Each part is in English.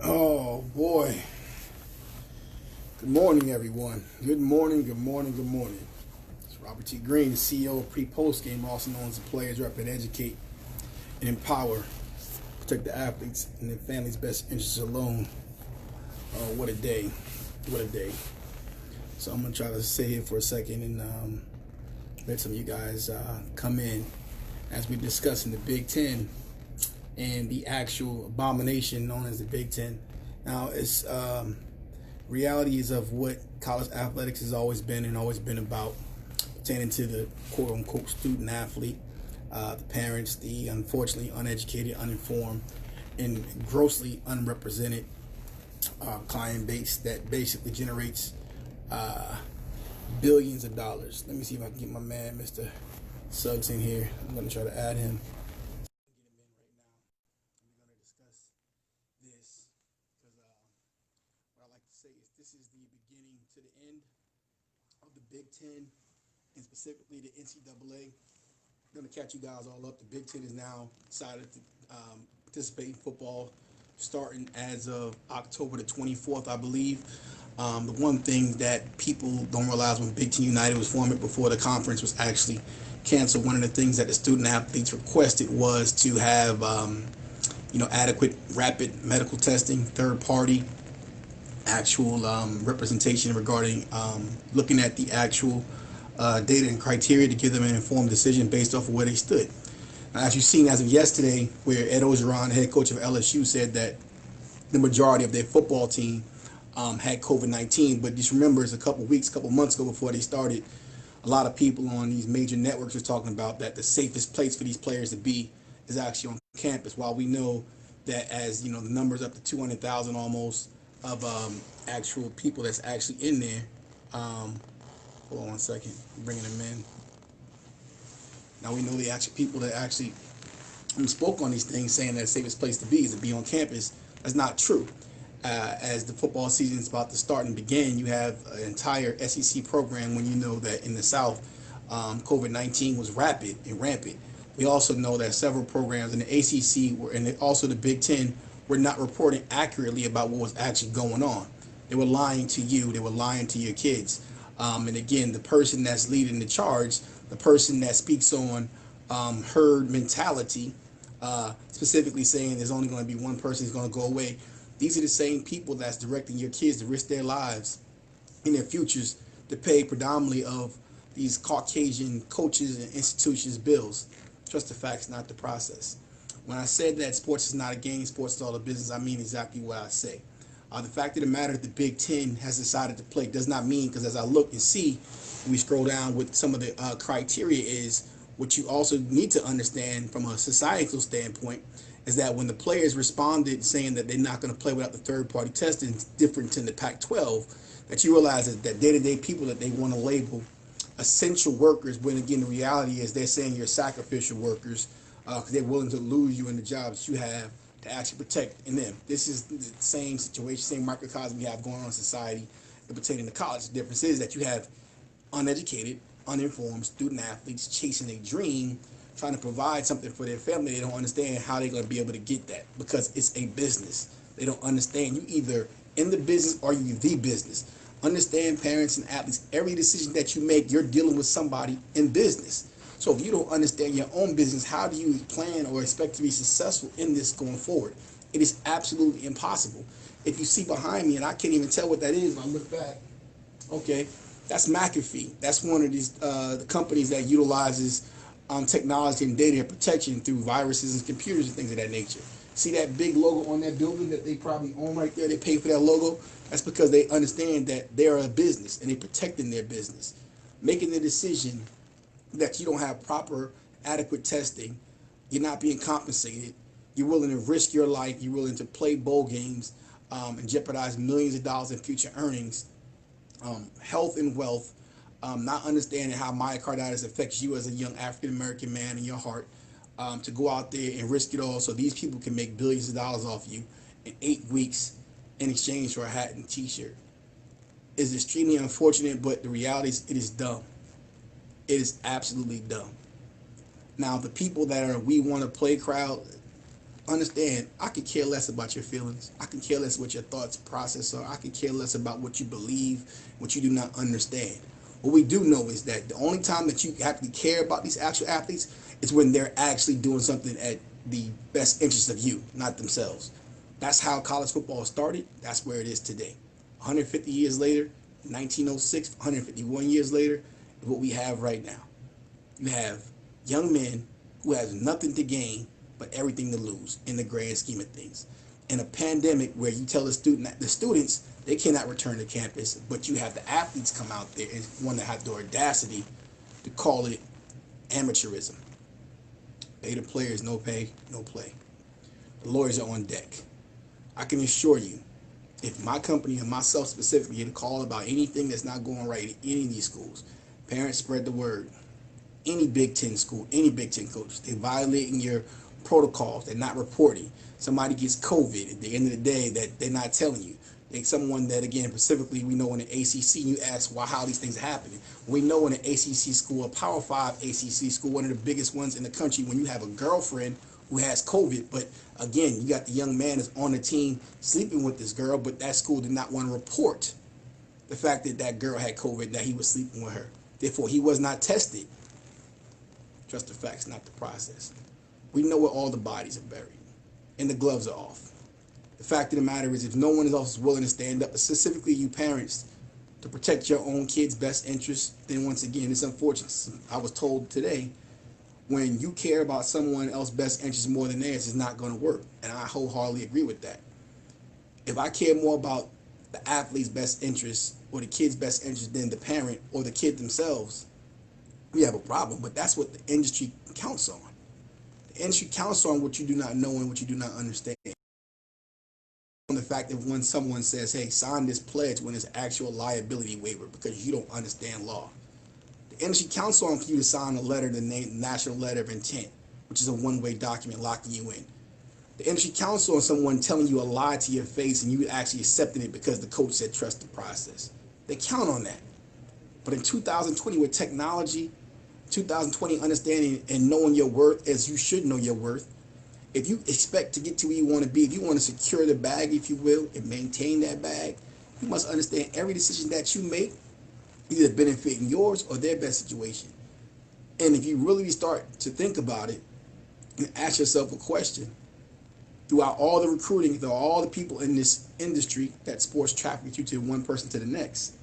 Oh boy. Good morning, everyone. Good morning, good morning, good morning. It's Robert T. Green, the CEO of Pre-Post Game, also known as the Players Rep and Educate and Empower. Protect the athletes and their families' best interests alone. What a day. What a day. So I'm going to try to sit here for a second and let some of you guys come in as we're discussing the Big Ten and the actual abomination known as the Big Ten. Now, it's realities of what college athletics has always been and always been about, pertaining to the quote-unquote student athlete, the parents, the unfortunately uneducated, uninformed, and grossly unrepresented client base that basically generates billions of dollars. Let me see if I can get my man, Mr. Suggs, in here. I'm going to try to add him. What I like to say is this is the beginning to the end of the Big Ten and specifically the NCAA. I'm going to catch you guys all up. The Big Ten is now decided to participate in football starting as of October the 24th, I believe. The one thing that people don't realize when Big Ten United was formed before the conference was actually canceled, one of the things that the student athletes requested was to have adequate rapid medical testing, third party actual representation regarding looking at the actual data and criteria to give them an informed decision based off of where they stood. Now, as you've seen as of yesterday, where Ed Ogeron, head coach of LSU, said that the majority of their football team had COVID-19, but just remember, it's a couple months ago before they started, a lot of people on these major networks are talking about that the safest place for these players to be is actually on campus. While we know that, as you know, the numbers up to 200,000 almost of actual people that's actually in there. Hold on one second, I'm bringing them in. Now we know the actual people that actually spoke on these things, saying that the safest place to be is to be on campus. That's not true. As the football season is about to start and begin, you have an entire SEC program when you know that in the South, COVID-19 was rapid and rampant. We also know that several programs in the ACC and also the Big Ten were not reporting accurately about what was actually going on. They were lying to you. They were lying to your kids. And again, the person that's leading the charge, the person that speaks on herd mentality, specifically saying there's only going to be one person who's going to go away. These are the same people that's directing your kids to risk their lives and their futures to pay predominantly of these Caucasian coaches and institutions' bills. Trust the facts, not the process. When I said that sports is not a game, sports is all a business, I mean exactly what I say. The fact of the matter that the Big Ten has decided to play does not mean, because as I look and see, we scroll down with some of the criteria is, what you also need to understand from a societal standpoint is that when the players responded saying that they're not going to play without the third-party testing, different than the Pac-12, that you realize that day-to-day people that they want to label essential workers, when again the reality is they're saying you're sacrificial workers because they're willing to lose you in the jobs you have to actually protect in them. This is the same situation, same microcosm we have going on in society pertaining to college. The difference is that you have uneducated, uninformed student athletes chasing a dream, trying to provide something for their family. They don't understand how they're going to be able to get that because it's a business. They don't understand you either in the business or you the business. Understand, parents and athletes, every decision that you make, you're dealing with somebody in business. So if you don't understand your own business, how do you plan or expect to be successful in this going forward? It is absolutely impossible. If you see behind me, and I can't even tell what that is when I look back, okay, that's McAfee. That's one of these the companies that utilizes technology and data protection through viruses and computers and things of that nature. See that big logo on that building that they probably own right there? They pay for that logo. That's because they understand that they are a business and they're protecting their business. Making the decision that you don't have proper, adequate testing, you're not being compensated, you're willing to risk your life, you're willing to play bowl games and jeopardize millions of dollars in future earnings, health and wealth, not understanding how myocarditis affects you as a young African American man in your heart, to go out there and risk it all so these people can make billions of dollars off you in 8 weeks in exchange for a hat and t-shirt is extremely unfortunate, but the reality is it is dumb. It is absolutely dumb. Now, the people that are we want to play crowd, understand, I could care less about your feelings. I can care less what your thoughts process are. I can care less about what you believe, what you do not understand. What we do know is that the only time that you have to care about these actual athletes is when they're actually doing something at the best interest of you, not themselves. That's how college football started. That's where it is today. 150 years later, 1906, 151 years later, what we have right now. You have young men who have nothing to gain but everything to lose in the grand scheme of things. In a pandemic where you tell the students they cannot return to campus, but you have the athletes come out there and want to have the audacity to call it amateurism. Pay the players, no pay, no play. The lawyers are on deck. I can assure you, if my company and myself specifically get a call about anything that's not going right in any of these schools, parents spread the word. Any Big Ten school, any Big Ten coach, they're violating your protocols. They're not reporting. Somebody gets COVID at the end of the day that they're not telling you. They someone that, again, specifically we know in the ACC, you ask how these things are happening. We know in an ACC school, a Power 5 ACC school, one of the biggest ones in the country, when you have a girlfriend who has COVID, but again, you got the young man that's on the team sleeping with this girl, but that school did not want to report the fact that that girl had COVID, that he was sleeping with her. Therefore, he was not tested. Trust the facts, not the process. We know where all the bodies are buried, and the gloves are off. The fact of the matter is, if no one else is willing to stand up, specifically you parents, to protect your own kids' best interests, then once again, it's unfortunate. I was told today, when you care about someone else's best interests more than theirs, it's not going to work, and I wholeheartedly agree with that. If I care more about the athlete's best interests or the kid's best interest than the parent or the kid themselves, we have a problem. But that's what the industry counts on. The industry counts on what you do not know and what you do not understand. On the fact that when someone says, hey, sign this pledge, when it's actual liability waiver because you don't understand law. The industry counts on for you to sign a letter, the national letter of intent, which is a one-way document locking you in. The industry counts on someone telling you a lie to your face and you actually accepting it because the coach said trust the process. They count on that. But in 2020, with technology, 2020 understanding and knowing your worth as you should know your worth, if you expect to get to where you want to be, if you want to secure the bag, if you will, and maintain that bag, you must understand every decision that you make either benefiting yours or their best situation. And if you really start to think about it and ask yourself a question, throughout all the recruiting, throughout all the people in this industry that sports traffic you to one person to the next,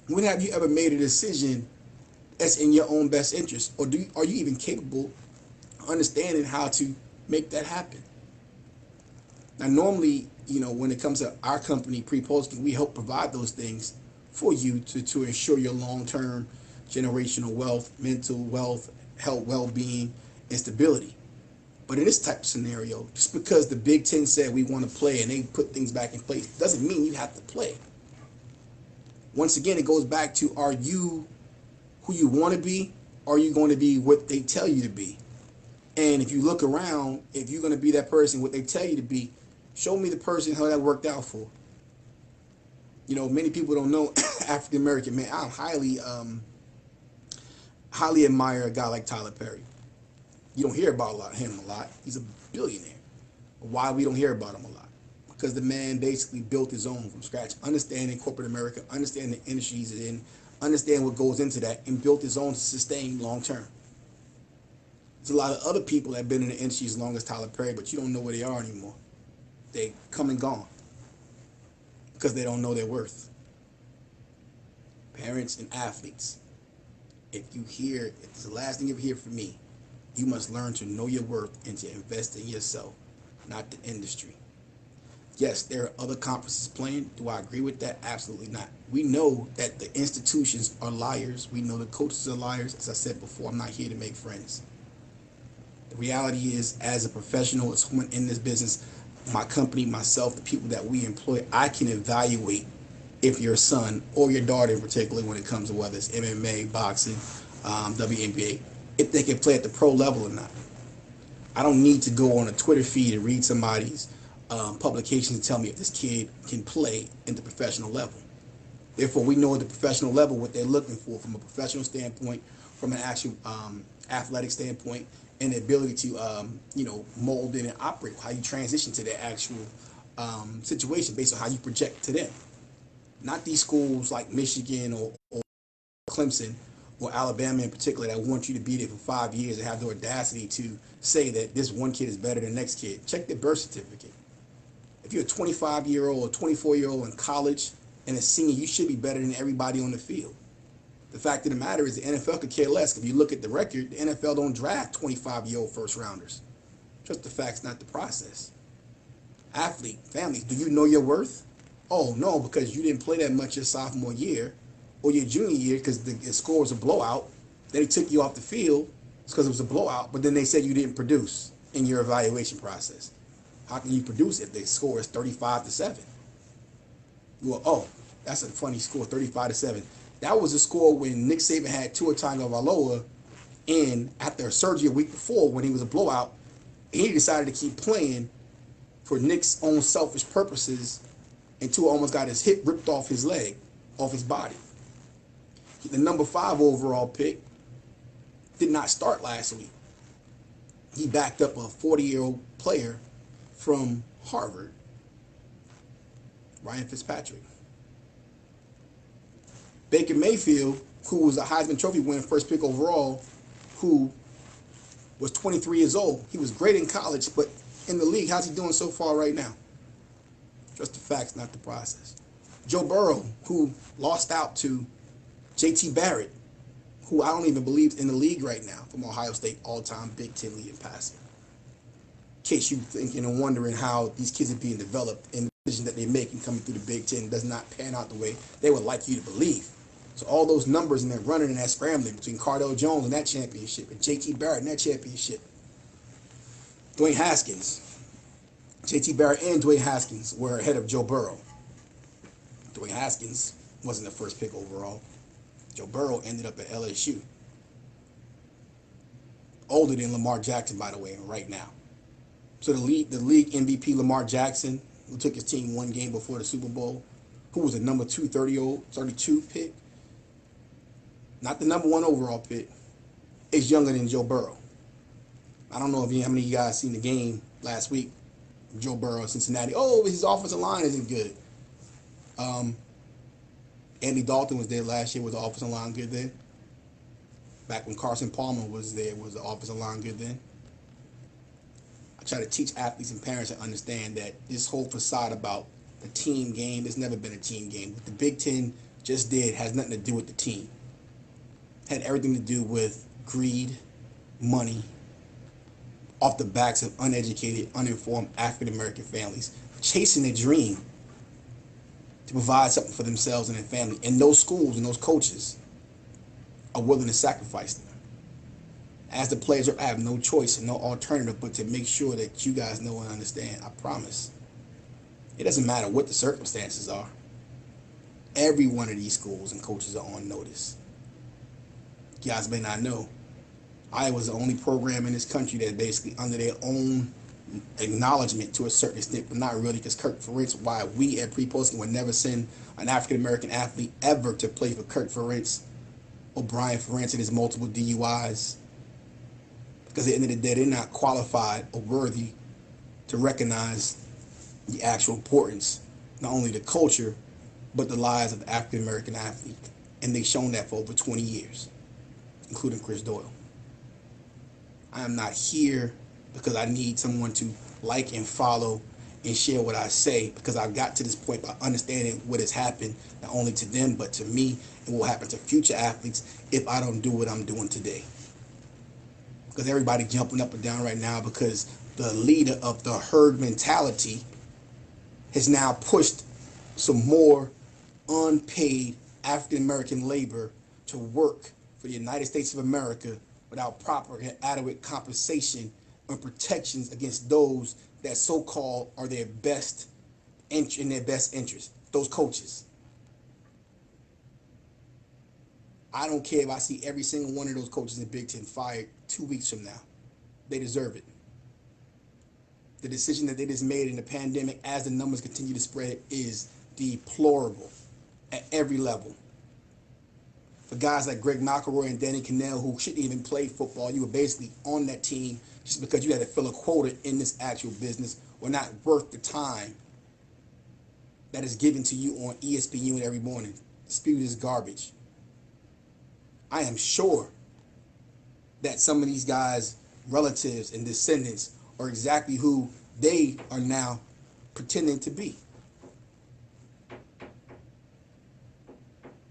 when have you ever made a decision that's in your own best interest? Or are you even capable of understanding how to make that happen? Now, normally, when it comes to our company, pre-posting, we help provide those things for you to ensure your long-term generational wealth, mental wealth, health, well-being, and stability. But in this type of scenario, just because the Big Ten said we want to play and they put things back in place doesn't mean you have to play. Once again, it goes back to, are you who you want to be? Or are you going to be what they tell you to be? And if you look around, if you're going to be that person, what they tell you to be, show me the person how that worked out for. Many people don't know African American man. I highly admire a guy like Tyler Perry. You don't hear about him a lot. He's a billionaire. Why we don't hear about him a lot? Because the man basically built his own from scratch, understanding corporate America, understanding the industry he's in, understand what goes into that, and built his own to sustain long term. There's a lot of other people that have been in the industry as long as Tyler Perry, but you don't know where they are anymore. They come and gone because they don't know their worth. Parents and athletes, if it's the last thing you ever hear from me, you must learn to know your worth and to invest in yourself, not the industry. Yes, there are other conferences playing. Do I agree with that? Absolutely not. We know that the institutions are liars. We know the coaches are liars. As I said before, I'm not here to make friends. The reality is, as a professional, as someone in this business, my company, myself, the people that we employ, I can evaluate if your son or your daughter in particular, when it comes to whether it's MMA, boxing, WNBA, if they can play at the pro level or not. I don't need to go on a Twitter feed and read somebody's publications to tell me if this kid can play in the professional level. Therefore, we know at the professional level what they're looking for from a professional standpoint, from an actual athletic standpoint, and the ability to mold in and operate, how you transition to their actual situation based on how you project to them. Not these schools like Michigan or Clemson or Alabama in particular that want you to be there for 5 years and have the audacity to say that this one kid is better than the next kid. Check their birth certificate. If you're a 25-year-old or 24-year-old in college and a senior, you should be better than everybody on the field. The fact of the matter is the NFL could care less. If you look at the record, the NFL don't draft 25-year-old first rounders. Just the facts, not the process. Athlete, families, do you know your worth? Oh, no, because you didn't play that much your sophomore year or your junior year because the score was a blowout. Then they took you off the field because it was a blowout, but then they said you didn't produce in your evaluation process. How can you produce if the score is 35-7? Well, oh, that's a funny score, 35-7. That was a score when Nick Saban had Tua Tagovailoa in after a surgery a week before when he was a blowout. And he decided to keep playing for Nick's own selfish purposes, and Tua almost got his hip ripped off his leg, off his body. The number 5 overall pick did not start last week. He backed up a 40-year-old player from Harvard, Ryan Fitzpatrick. Baker Mayfield, who was a Heisman Trophy winner, first pick overall, who was 23 years old. He was great in college, but in the league, how's he doing so far right now? Just the facts, not the process. Joe Burrow, who lost out to J.T. Barrett, who I don't even believe is in the league right now, from Ohio State, all-time Big Ten leading passer. In case you're thinking and wondering how these kids are being developed and the decision that they're making coming through the Big Ten does not pan out the way they would like you to believe. So all those numbers and that running and that scrambling between Cardell Jones and that championship and J.T. Barrett and that championship. Dwayne Haskins. J.T. Barrett and Dwayne Haskins were ahead of Joe Burrow. Dwayne Haskins wasn't the first pick overall. Joe Burrow ended up at LSU. Older than Lamar Jackson, by the way, right now. So the league MVP, Lamar Jackson, who took his team one game before the Super Bowl, who was a number 32 pick, not the number 1 overall pick, is younger than Joe Burrow. I don't know how many of you guys seen the game last week. Joe Burrow of Cincinnati. Oh, his offensive line isn't good. Andy Dalton was there last year. Was the offensive line good then? Back when Carson Palmer was there, was the offensive line good then? I try to teach athletes and parents to understand that this whole facade about the team game, it's never been a team game. What the Big Ten just did has nothing to do with the team. It had everything to do with greed, money, off the backs of uneducated, uninformed African-American families, chasing a dream to provide something for themselves and their family. And those schools and those coaches are willing to sacrifice them. As the players, I have no choice and no alternative but to make sure that you guys know and understand. I promise. It doesn't matter what the circumstances are. Every one of these schools and coaches are on notice. You guys may not know, Iowa's the only program in this country that's basically under their own acknowledgement to a certain extent, but not really, because Kirk Ferentz, why we at Pre-Posting would never send an African-American athlete ever to play for Kirk Ferentz or Brian Ferentz and his multiple DUIs. Because at the end of the day, they're not qualified or worthy to recognize the actual importance, not only the culture, but the lives of the African-American athlete. And they've shown that for over 20 years, including Chris Doyle. I am not here because I need someone to like and follow and share what I say, because I've got to this point by understanding what has happened, not only to them, but to me, and what will happen to future athletes if I don't do what I'm doing today. Because everybody jumping up and down right now because the leader of the herd mentality has now pushed some more unpaid African-American labor to work for the United States of America without proper and adequate compensation and protections against those that so-called are their best in their best interest, those coaches. I don't care if I see every single one of those coaches in Big Ten fired 2 weeks from now. They deserve it. The decision that they just made in the pandemic as the numbers continue to spread is deplorable at every level. For guys like Greg McElroy and Danny Cannell, who shouldn't even play football, you were basically on that team just because you had to fill a quota in this actual business, were not worth the time that is given to you on ESPN every morning. Dispute is garbage. I am sure that some of these guys' relatives and descendants are exactly who they are now pretending to be.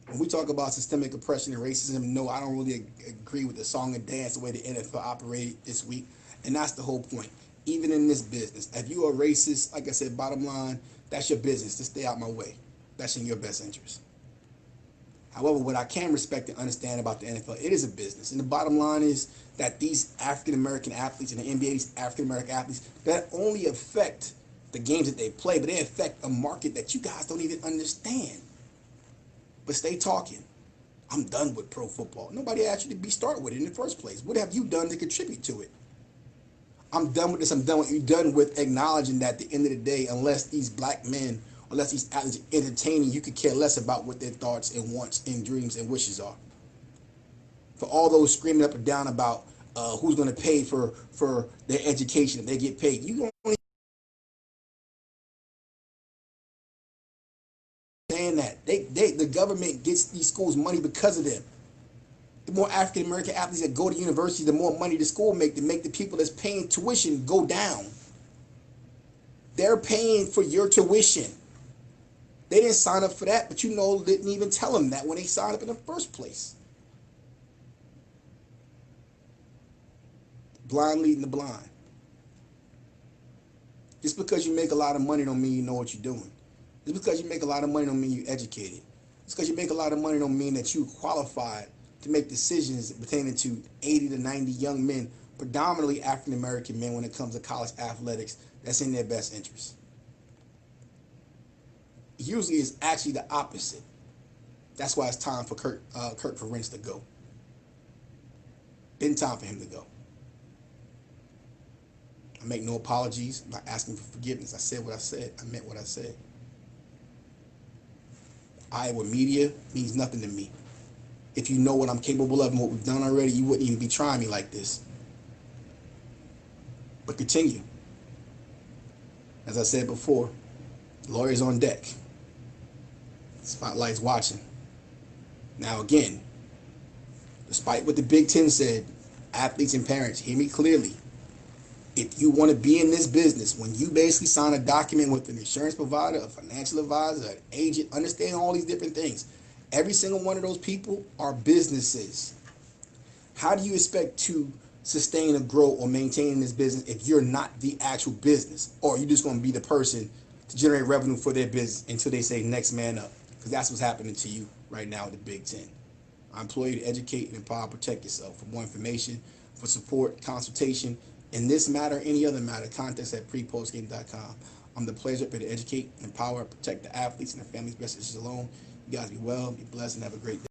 When we talk about systemic oppression and racism, no, I don't really agree with the song and dance the way the NFL operated this week. And that's the whole point. Even in this business, if you are racist, like I said, bottom line, that's your business. Just stay out my way. That's in your best interest. However, what I can respect and understand about the NFL, it is a business. And the bottom line is that these African-American athletes and the NBA, these African-American athletes, that only affect the games that they play, but they affect a market that you guys don't even understand. But stay talking. I'm done with pro football. Nobody asked you to start with it in the first place. What have you done to contribute to it? I'm done with this. I'm done with you. Done with acknowledging that at the end of the day, unless these black men, unless these athletes are entertaining, you could care less about what their thoughts and wants and dreams and wishes are. For all those screaming up and down about who's going to pay for their education if they get paid, you don't understand that. The government gets these schools money because of them. The more African American athletes that go to university, the more money the school make to make the people that's paying tuition go down. They're paying for your tuition. They didn't sign up for that, but didn't even tell them that when they signed up in the first place. Blind leading the blind. Just because you make a lot of money don't mean you know what you're doing. Just because you make a lot of money don't mean you're educated. Just because you make a lot of money don't mean that you're qualified to make decisions pertaining to 80 to 90 young men, predominantly African American men, when it comes to college athletics, that's in their best interest. Usually it's actually the opposite. That's why it's time for Kirk Ferentz to go. Been time for him to go. I make no apologies. I'm not asking for forgiveness. I said what I said. I meant what I said. Iowa media means nothing to me. If you know what I'm capable of and what we've done already, you wouldn't even be trying me like this. But continue. As I said before, lawyers on deck. Spotlight's watching. Now again, despite what the Big Ten said, athletes and parents, hear me clearly. If you want to be in this business, when you basically sign a document with an insurance provider, a financial advisor, an agent, understand all these different things. Every single one of those people are businesses. How do you expect to sustain or grow or maintain this business if you're not the actual business? Or are you just going to be the person to generate revenue for their business until they say next man up? Because that's what's happening to you right now with the Big Ten. I employ you to educate and empower, protect yourself. For more information, for support, consultation, in this matter, any other matter, contact at prepostgame.com. I'm the pleasure to educate, empower, protect the athletes and their families' best interests alone. You guys be well, be blessed, and have a great day.